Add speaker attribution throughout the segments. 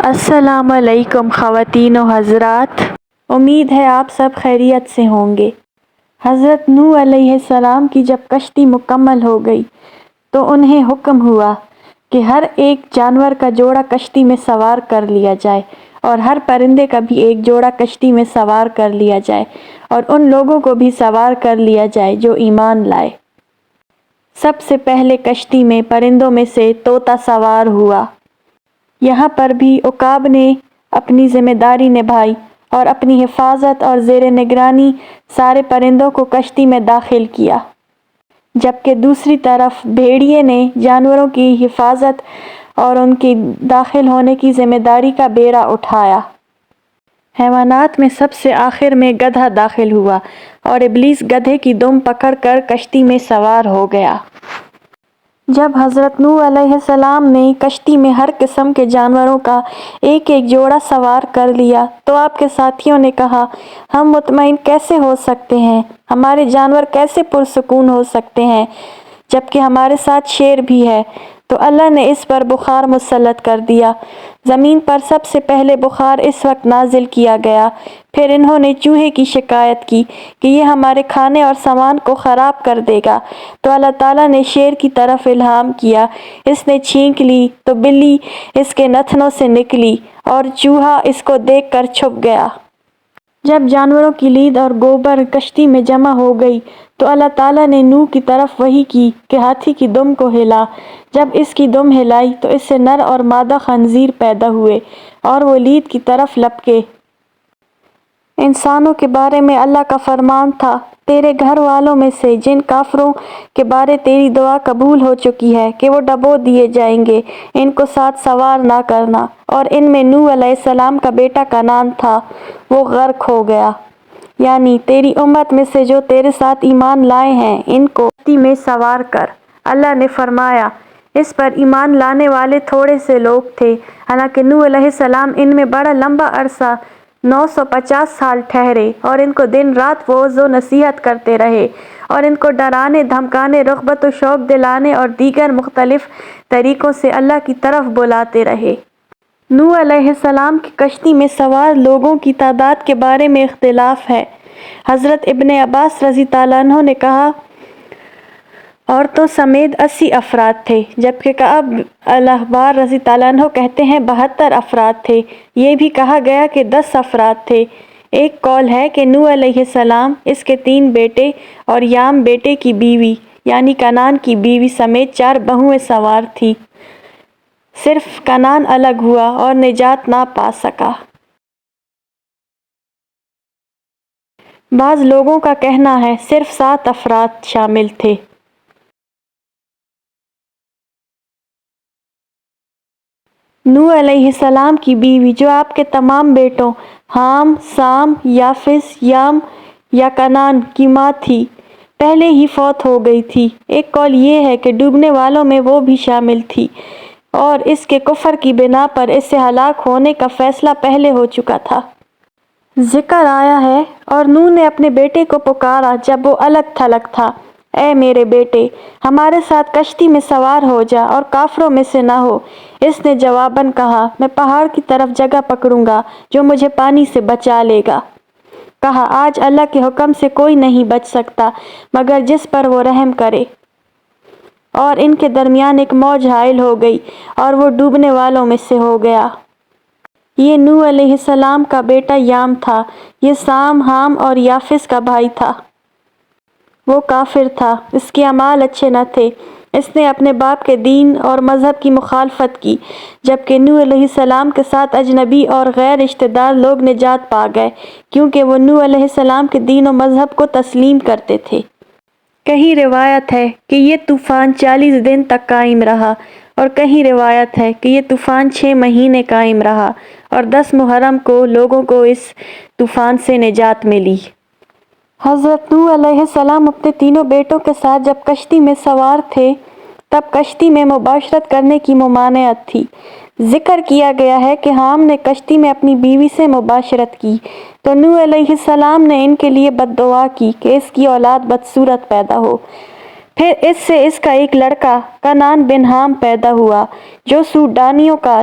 Speaker 1: السلام علیکم خواتین و حضرات، امید ہے آپ سب خیریت سے ہوں گے۔ حضرت نوح علیہ السلام کی جب کشتی مکمل ہو گئی تو انہیں حکم ہوا کہ ہر ایک جانور کا جوڑا کشتی میں سوار کر لیا جائے اور ہر پرندے کا بھی ایک جوڑا کشتی میں سوار کر لیا جائے اور ان لوگوں کو بھی سوار کر لیا جائے جو ایمان لائے۔ سب سے پہلے کشتی میں پرندوں میں سے طوطا سوار ہوا۔ یہاں پر بھی عقاب نے اپنی ذمہ داری نبھائی اور اپنی حفاظت اور زیر نگرانی سارے پرندوں کو کشتی میں داخل کیا، جبکہ دوسری طرف بھیڑیے نے جانوروں کی حفاظت اور ان کی داخل ہونے کی ذمہ داری کا بیڑا اٹھایا۔ حیوانات میں سب سے آخر میں گدھا داخل ہوا اور ابلیس گدھے کی دم پکڑ کر کشتی میں سوار ہو گیا۔ جب حضرت نوح علیہ السلام نے کشتی میں ہر قسم کے جانوروں کا ایک ایک جوڑا سوار کر لیا تو آپ کے ساتھیوں نے کہا، ہم مطمئن کیسے ہو سکتے ہیں، ہمارے جانور کیسے پرسکون ہو سکتے ہیں جبکہ ہمارے ساتھ شیر بھی ہے؟ تو اللہ نے اس پر بخار مسلط کر دیا۔ زمین پر سب سے پہلے بخار اس وقت نازل کیا گیا۔ پھر انہوں نے چوہے کی شکایت کی کہ یہ ہمارے کھانے اور سامان کو خراب کر دے گا، تو اللہ تعالیٰ نے شیر کی طرف الہام کیا، اس نے چھینک لی تو بلی اس کے نتنوں سے نکلی اور چوہا اس کو دیکھ کر چھپ گیا۔ جب جانوروں کی لید اور گوبر کشتی میں جمع ہو گئی تو اللہ تعالیٰ نے نوح کی طرف وحی کی کہ ہاتھی کی دم کو ہلا۔ جب اس کی دم ہلائی تو اس سے نر اور مادہ خنزیر پیدا ہوئے اور وہ لید کی طرف لپکے۔ انسانوں کے بارے میں اللہ کا فرمان تھا، تیرے گھر والوں میں سے جن کافروں کے بارے تیری دعا قبول ہو چکی ہے کہ وہ ڈبو دیے جائیں گے، ان کو ساتھ سوار نہ کرنا۔ اور ان میں نوح علیہ السلام کا بیٹا کنعان تھا، وہ غرق ہو گیا۔ یعنی تیری امت میں سے جو تیرے ساتھ ایمان لائے ہیں ان کو کشتی میں سوار کر۔ اللہ نے فرمایا، اس پر ایمان لانے والے تھوڑے سے لوگ تھے، حالانکہ نوح علیہ السلام ان میں بڑا لمبا عرصہ 950 سال ٹھہرے اور ان کو دن رات وعظ و نصیحت کرتے رہے اور ان کو ڈرانے دھمکانے، رغبت و شوق دلانے اور دیگر مختلف طریقوں سے اللہ کی طرف بلاتے رہے۔ نوح علیہ السلام کی کشتی میں سوار لوگوں کی تعداد کے بارے میں اختلاف ہے۔ حضرت ابن عباس رضی اللہ عنہ نے کہا، عورتوں سمیت 80 افراد تھے، جبکہ کعب الاحبار رضی اللہ عنہ کہتے ہیں 72 افراد تھے۔ یہ بھی کہا گیا کہ 10 افراد تھے۔ ایک قول ہے کہ نوح علیہ السلام، اس کے 3 بیٹے اور یام بیٹے کی بیوی یعنی کنعان کی بیوی سمیت 4 بہویں سوار تھیں۔ صرف کنعان الگ ہوا اور نجات نہ پا سکا۔ بعض لوگوں کا کہنا ہے صرف 7 افراد شامل تھے۔ نوح علیہ السلام کی بیوی جو آپ کے تمام بیٹوں حام، سام، یافس، یام یا کنعان کی ماں تھی، پہلے ہی فوت ہو گئی تھی۔ ایک قول یہ ہے کہ ڈوبنے والوں میں وہ بھی شامل تھی اور اس کے کفر کی بنا پر اس سے ہلاک ہونے کا فیصلہ پہلے ہو چکا تھا۔ ذکر آیا ہے، اور نوح نے اپنے بیٹے کو پکارا جب وہ الگ تھلگ تھا، اے میرے بیٹے، ہمارے ساتھ کشتی میں سوار ہو جا اور کافروں میں سے نہ ہو۔ اس نے جواباً کہا، میں پہاڑ کی طرف جگہ پکڑوں گا جو مجھے پانی سے بچا لے گا۔ کہا، آج اللہ کے حکم سے کوئی نہیں بچ سکتا مگر جس پر وہ رحم کرے۔ اور ان کے درمیان ایک موج حائل ہو گئی اور وہ ڈوبنے والوں میں سے ہو گیا۔ یہ نوح علیہ السلام کا بیٹا یام تھا، یہ سام، حام اور یافس کا بھائی تھا۔ وہ کافر تھا، اس کے اعمال اچھے نہ تھے، اس نے اپنے باپ کے دین اور مذہب کی مخالفت کی، جبکہ نوح علیہ السلام کے ساتھ اجنبی اور غیر رشتہ دار لوگ نجات پا گئے کیونکہ وہ نوح علیہ السلام کے دین و مذہب کو تسلیم کرتے تھے۔ کہیں روایت ہے کہ یہ طوفان 40 دن تک قائم رہا اور کہیں روایت ہے کہ یہ طوفان 6 مہینے قائم رہا اور 10 محرم کو لوگوں کو اس طوفان سے نجات ملی۔ حضرت نوح علیہ السلام اپنے تینوں بیٹوں کے ساتھ جب کشتی میں سوار تھے تب کشتی میں مباشرت کرنے کی ممانعت تھی۔ ذکر کیا گیا ہے کہ حام نے کشتی میں اپنی بیوی سے مباشرت کی تو نوح علیہ السلام نے ان کے لیے بد دعا کی کہ اس کی اولاد بدصورت پیدا ہو۔ پھر اس سے اس کا ایک لڑکا کنعان بن حام پیدا ہوا جو سوڈانیوں کا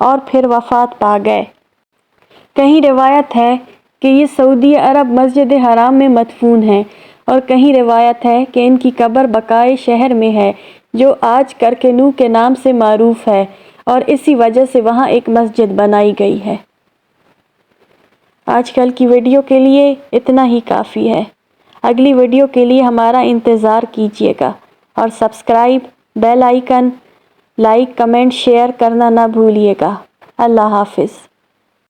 Speaker 1: اور پھر وفات پا گئے۔ کہیں روایت ہے کہ یہ سعودی عرب مسجد حرام میں مدفون ہیں، اور کہیں روایت ہے کہ ان کی قبر بقائے شہر میں ہے، جو آج کرکنو کے نام سے معروف ہے، اور اسی وجہ سے وہاں ایک مسجد بنائی گئی ہے۔ آج کل کی ویڈیو کے لیے اتنا ہی کافی ہے۔ اگلی ویڈیو کے لیے ہمارا انتظار کیجیے گا، اور subscribe, bell icon, like, comment, share کرنا نہ بھولیے گا۔ اللہ حافظ۔